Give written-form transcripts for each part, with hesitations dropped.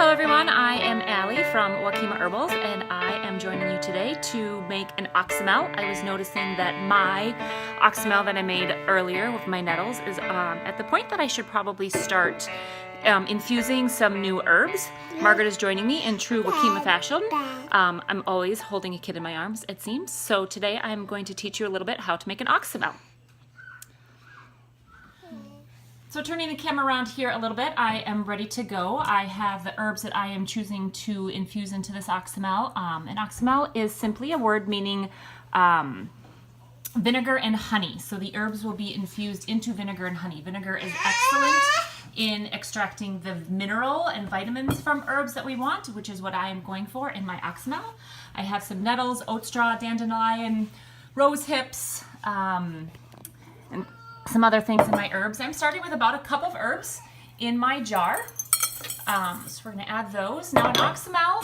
Hello everyone, I am Allie from Oxymel Herbals and I am joining you today to make an Oxymel. I was noticing that my Oxymel that I made earlier with my nettles is at the point that I should probably start infusing some new herbs. Margaret is joining me in true Oxymel fashion. I'm always holding a kid in my arms, it seems. So today I'm going to teach you a little bit how to make an Oxymel. So turning the camera around here a little bit, I am ready to go. I have the herbs that I am choosing to infuse into this Oxymel. An Oxymel is simply a word meaning vinegar and honey. So the herbs will be infused into vinegar and honey. Vinegar is excellent in extracting the mineral and vitamins from herbs that we want, which is what I am going for in my Oxymel. I have some nettles, oat straw, dandelion, rose hips, and some other things in my herbs. I'm starting with about a cup of herbs in my jar. So we're gonna add those. Now an Oxymel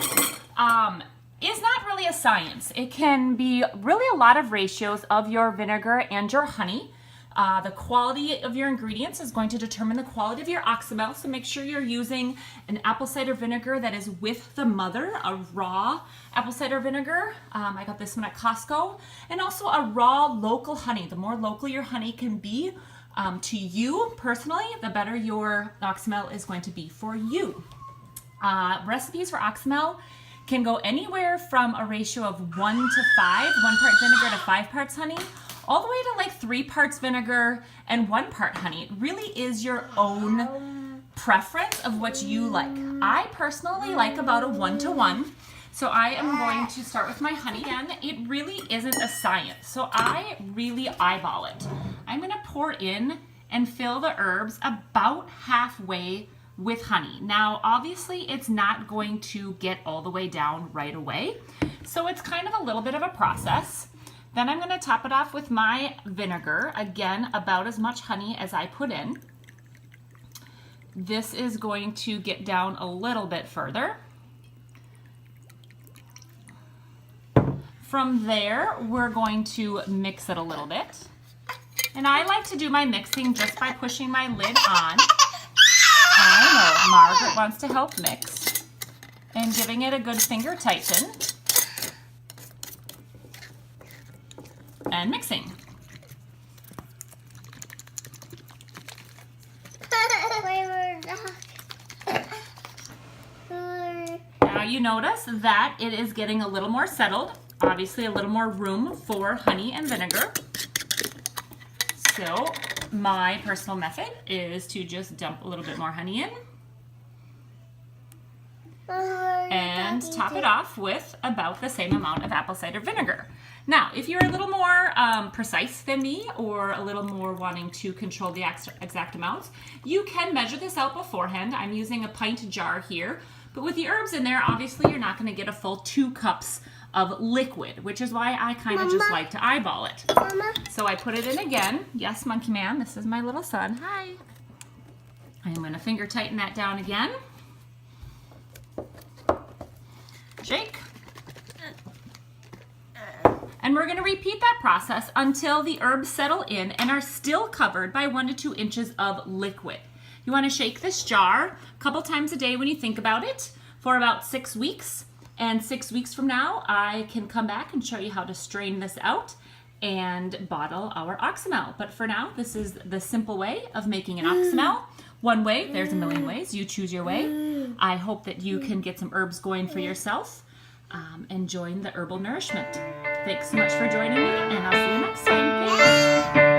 is not really a science. It can be really a lot of ratios of your vinegar and your honey. The quality of your ingredients is going to determine the quality of your Oxymel, so make sure you're using an apple cider vinegar that is with the mother, a raw apple cider vinegar. I got this one at Costco. And also a raw local honey. The more local your honey can be to you personally, the better your Oxymel is going to be for you. Recipes for Oxymel can go anywhere from a ratio of 1 to 5, 1 part vinegar to 5 parts honey, all the way to like 3 parts vinegar and 1 part honey. It really is your own preference of what you like. I personally like about a 1 to 1. So I am going to start with my honey. Again, it really isn't a science. So I really eyeball it. I'm gonna pour in and fill the herbs about halfway with honey. Now, obviously it's not going to get all the way down right away. So it's kind of a little bit of a process. Then I'm gonna top it off with my vinegar. Again, about as much honey as I put in. This is going to get down a little bit further. From there, we're going to mix it a little bit. And I like to do my mixing just by pushing my lid on. I know, Margaret wants to help mix. And giving it a good finger tighten. And mixing. Now you notice that it is getting a little more settled. Obviously a little more room for honey and vinegar. So my personal method is to just dump a little bit more honey in and top it off with about the same amount of apple cider vinegar. Now, if you're a little more precise than me or a little more wanting to control the exact amounts, you can measure this out beforehand. I'm using a pint jar here, but with the herbs in there, obviously you're not gonna get a full 2 cups of liquid, which is why I kind of just like to eyeball it. Mama? So I put it in again. Yes, Monkey Man, this is my little son. Hi. I'm gonna finger tighten that down again. Shake. And we're gonna repeat that process until the herbs settle in and are still covered by 1 to 2 inches of liquid. You wanna shake this jar a couple times a day when you think about it for about 6 weeks. And 6 weeks from now, I can come back and show you how to strain this out and bottle our Oxymel. But for now, this is the simple way of making an Oxymel. One way, there's a million ways, you choose your way. I hope that you can get some herbs going for yourself and join the herbal nourishment. Thanks so much for joining me, and I'll see you next time. Thanks.